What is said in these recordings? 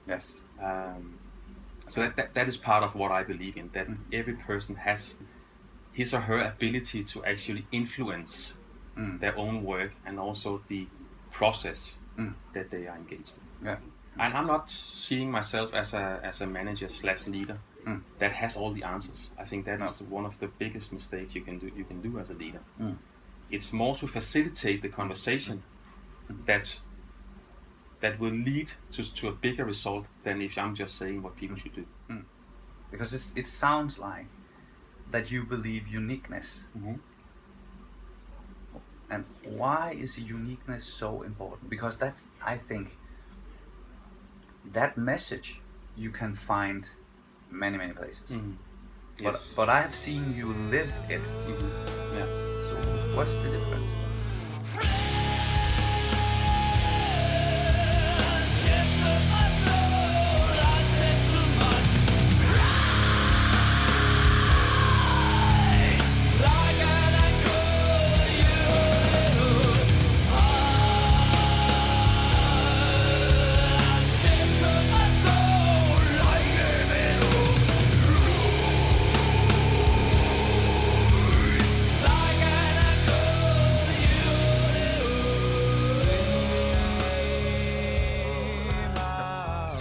Yes. So that is part of what I believe in, that every person has his or her ability to actually influence their own work and also the process that they are engaged in. Yeah. And I'm not seeing myself as a manager slash leader that has all the answers. I think that is one of the biggest mistakes you can do as a leader. It's more to facilitate the conversation that will lead to a bigger result than if I'm just saying what people should do. Because it sounds like that you believe uniqueness. And why is uniqueness so important? Because that's, I think, that message you can find many places. Yes. But I have seen you live it. Yeah. So what's the difference?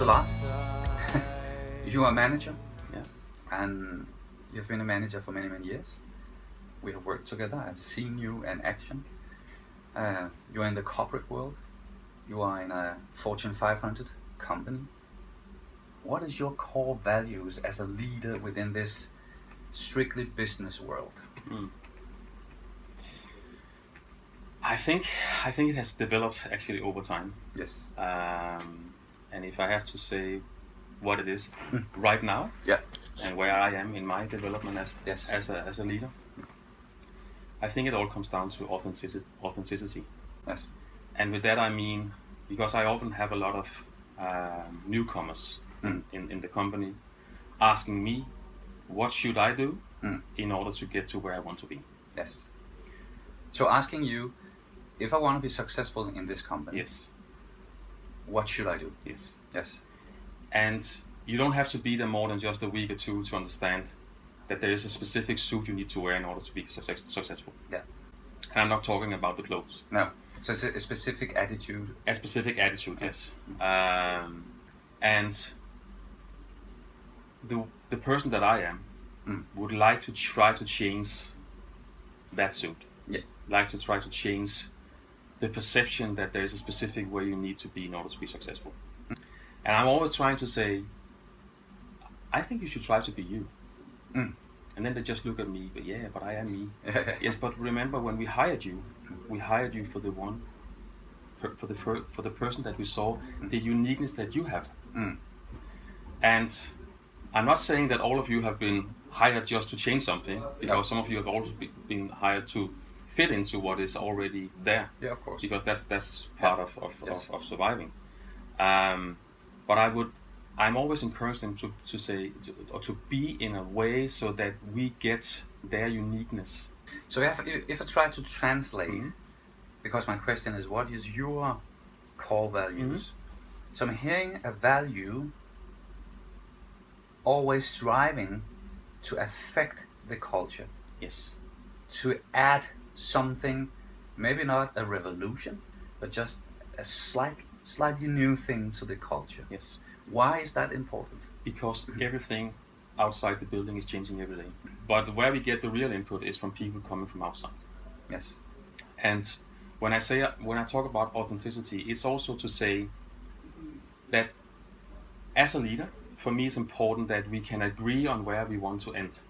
So Lars, you are a manager, and you've been a manager for many years. We have worked together. I've seen you in action. You are in the corporate world. You are in a Fortune 500 company. What is your core values as a leader within this strictly business world? I think it has developed actually over time. Yes. And if I have to say what it is right now, and where I am in my development as a leader, I think it all comes down to authenticity. Yes. And with that I mean, because I often have a lot of newcomers in the company asking me, what should I do in order to get to where I want to be? Yes. So asking you, if I want to be successful in this company, yes, what should I do? Yes. Yes. And you don't have to be there more than just a week or two to understand that there is a specific suit you need to wear in order to be successful. Yeah. And I'm not talking about the clothes. No. So it's a specific attitude. A specific attitude, yes. And the person that I am would like to try to change that suit. Yeah. Like to try to change the perception that there is a specific way you need to be in order to be successful. And I'm always trying to say, I think you should try to be you. And then they just look at me, but I am me. Yes, but remember when we hired you for the one, for the person that we saw, the uniqueness that you have. And I'm not saying that all of you have been hired just to change something, because some of you have also been hired to fit into what is already there. Yeah, of course. Because that's part of surviving. But I'm always encouraging them to say, or to be in a way so that we get their uniqueness. So if I try to translate, because my question is, what is your core values? So I'm hearing a value always striving to affect the culture. Yes. To add something, maybe not a revolution, but just a slightly new thing to the culture. Yes. Why is that important? Because everything outside the building is changing every day. But where we get the real input is from people coming from outside. Yes. And when I talk about authenticity, it's also to say that as a leader, for me it's important that we can agree on where we want to end.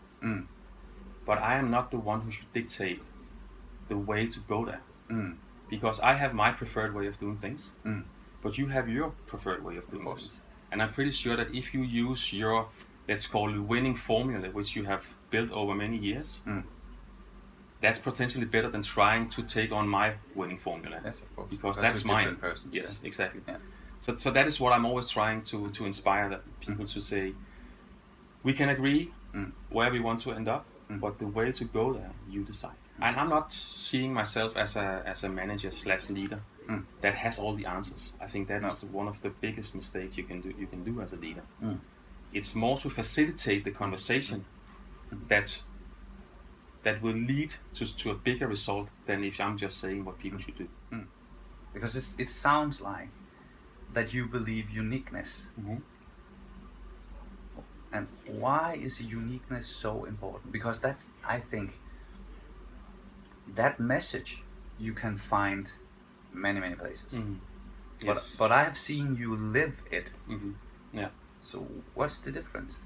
But I am not the one who should dictate the way to go there. Because I have my preferred way of doing things, but you have your preferred way of doing things. And I'm pretty sure that if you use your, let's call it, winning formula, which you have built over many years, that's potentially better than trying to take on my winning formula. Yes, of course. Because that's mine. Persons, yes, exactly. Yeah. So that is what I'm always trying to inspire that people to say, we can agree where we want to end up, but the way to go there, you decide. And I'm not seeing myself as a manager slash leader that has all the answers. I think that No. is one of the biggest mistakes you can do as a leader. Mm. It's more to facilitate the conversation that will lead to a bigger result than if I'm just saying what people should do. Because it sounds like that you believe uniqueness. And why is uniqueness so important? Because that's, I think, that message you can find many places. Yes. But I have seen you live it. Yeah. So what's the difference?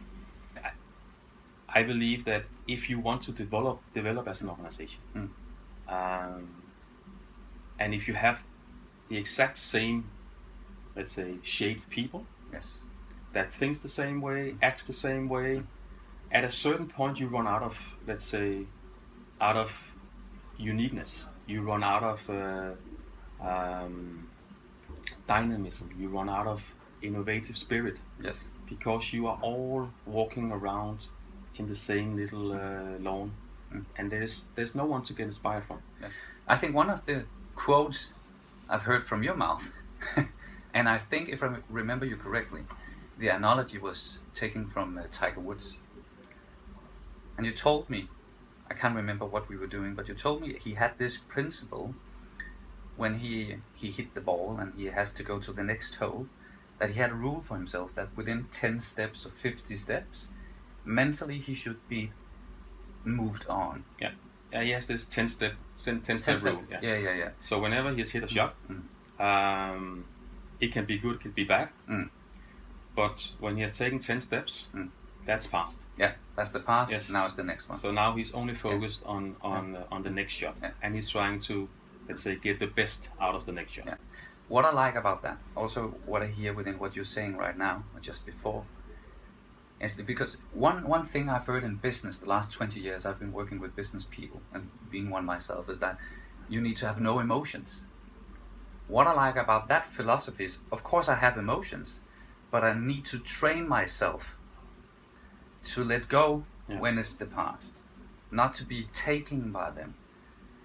I believe that if you want to develop as an organization, and if you have the exact same, let's say, shaped people, Yes. that thinks the same way, acts the same way, at a certain point you run out of, let's say, out of uniqueness. You run out of dynamism. You run out of innovative spirit. Yes. Because you are all walking around in the same little lawn, and there's no one to get inspired from. Yeah. I think one of the quotes I've heard from your mouth, and I think if I remember you correctly, the analogy was taken from Tiger Woods. And you told me, I can't remember what we were doing, but you told me he had this principle when he hit the ball and he has to go to the next hole, that he had a rule for himself that within 10 steps or 50 steps, mentally he should be moved on. Yeah, he has this 10 step rule. Yeah. So whenever he's hit a shot, it can be good, it can be bad. But when he has taken 10 steps, that's past. Yeah, that's the past. Yes. Now it's the next one. So now he's only focused on the next shot, and he's trying to, let's say, get the best out of the next shot. Yeah. What I like about that, also what I hear within what you're saying right now, or just before, is because one thing I've heard in business the last 20 years, I've been working with business people and being one myself, is that you need to have no emotions. What I like about that philosophy is, of course I have emotions, but I need to train myself to let go when it's the past, not to be taken by them.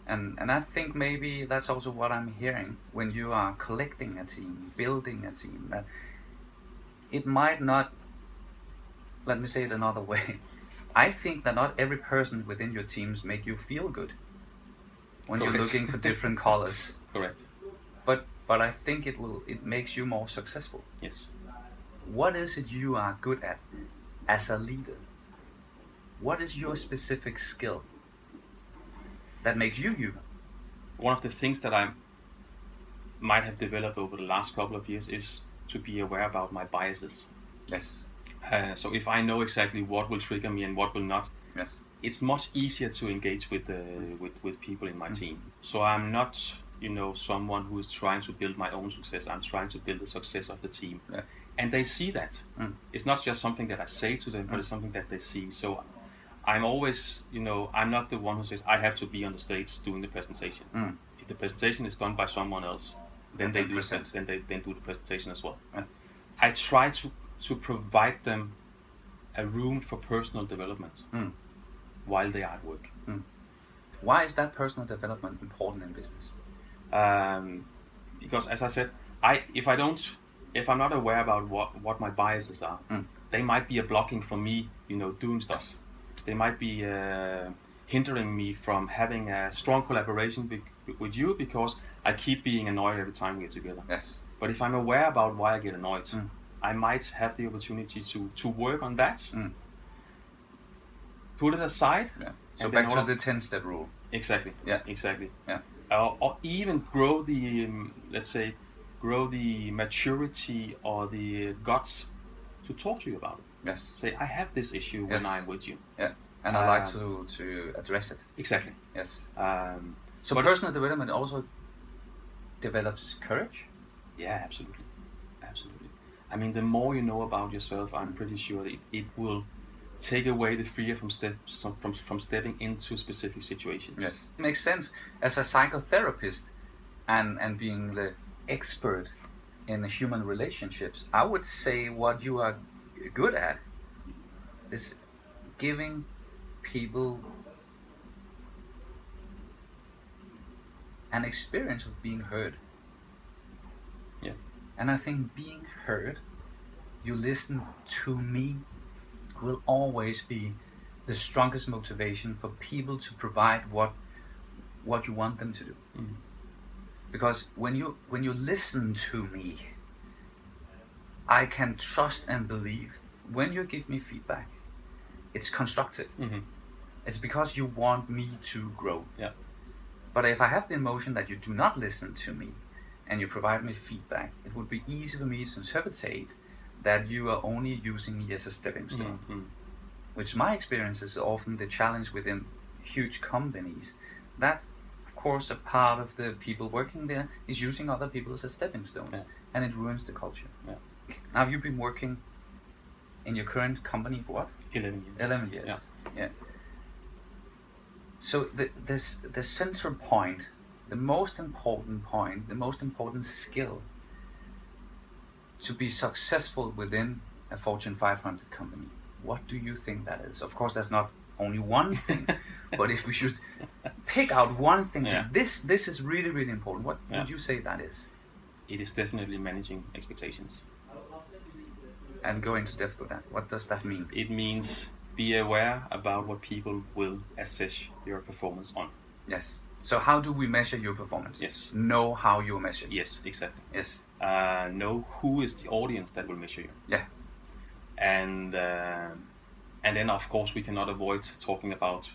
And I think maybe that's also what I'm hearing when you are collecting a team, building a team, that it might not, let me say it another way, I think that not every person within your teams make you feel good when Correct. you're looking for different colors. Correct. But I think it makes you more successful. Yes. What is it you are good at as a leader? What is your specific skill that makes you you? One of the things that I might have developed over the last couple of years is to be aware about my biases. Yes. So if I know exactly what will trigger me and what will not, Yes. it's much easier to engage with people in my team. So I'm not, someone who is trying to build my own success. I'm trying to build the success of the team. Yeah. And they see that. It's not just something that I say to them, but it's something that they see. So I'm always, I'm not the one who says I have to be on the stage doing the presentation. If the presentation is done by someone else, then they do the presentation as well. Yeah. I try to provide them a room for personal development while they are at work. Why is that personal development important in business? Because, as I said, if I'm not aware about what my biases are, they might be a blocking for me, doing stuff. They might be hindering me from having a strong collaboration with you because I keep being annoyed every time we get together. Yes. But if I'm aware about why I get annoyed, I might have the opportunity to work on that, put it aside. Yeah. So back to the 10-step rule. Exactly. Yeah. Exactly. Yeah. Or even grow the, grow the maturity or the guts to talk to you about it. Yes. Say, I have this issue when I'm with you. Yeah. And I like to address it. Exactly. Yes. But personal development also develops courage? Yeah, absolutely. Absolutely. I mean, the more you know about yourself, I'm pretty sure that it will take away the fear from stepping into specific situations. Yes. It makes sense. As a psychotherapist and being the expert in human relationships, I would say what you are good at is giving people an experience of being heard. And I think being heard, you listen to me, will always be the strongest motivation for people to provide what you want them to do. Because when you listen to me, I can trust and believe when you give me feedback, it's constructive. It's because you want me to grow. Yeah. But if I have the emotion that you do not listen to me and you provide me feedback, it would be easy for me to interpret that you are only using me as a stepping stone. Which my experience is often the challenge within huge companies, that of course a part of the people working there is using other people as stepping stones, and it ruins the culture. Now you've been working in your current company for what? 11 years. 11 years. Yeah. So the center point, the most important skill to be successful within a Fortune 500 company, what do you think that is? Of course, there's not only one thing, but if we should pick out one thing, this is really, really important, what would you say that is? It is definitely managing expectations. And go into depth with that. What does that mean? It means be aware about what people will assess your performance on. Yes. So how do we measure your performance? Yes. Know how you're measured. Yes, exactly. Yes. Know who is the audience that will measure you. Yeah. And then of course we cannot avoid talking about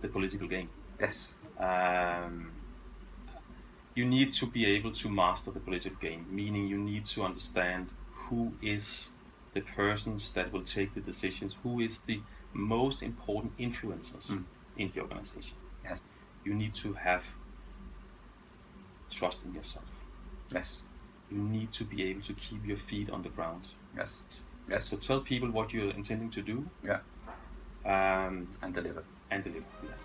the political game. Yes. You need to be able to master the political game, meaning you need to understand who is the persons that will take the decisions, who is the most important influencers in the organization. Yes. You need to have trust in yourself. Yes. You need to be able to keep your feet on the ground. Yes. Yes. So tell people what you're intending to do. Yeah. And deliver. And deliver. Yeah.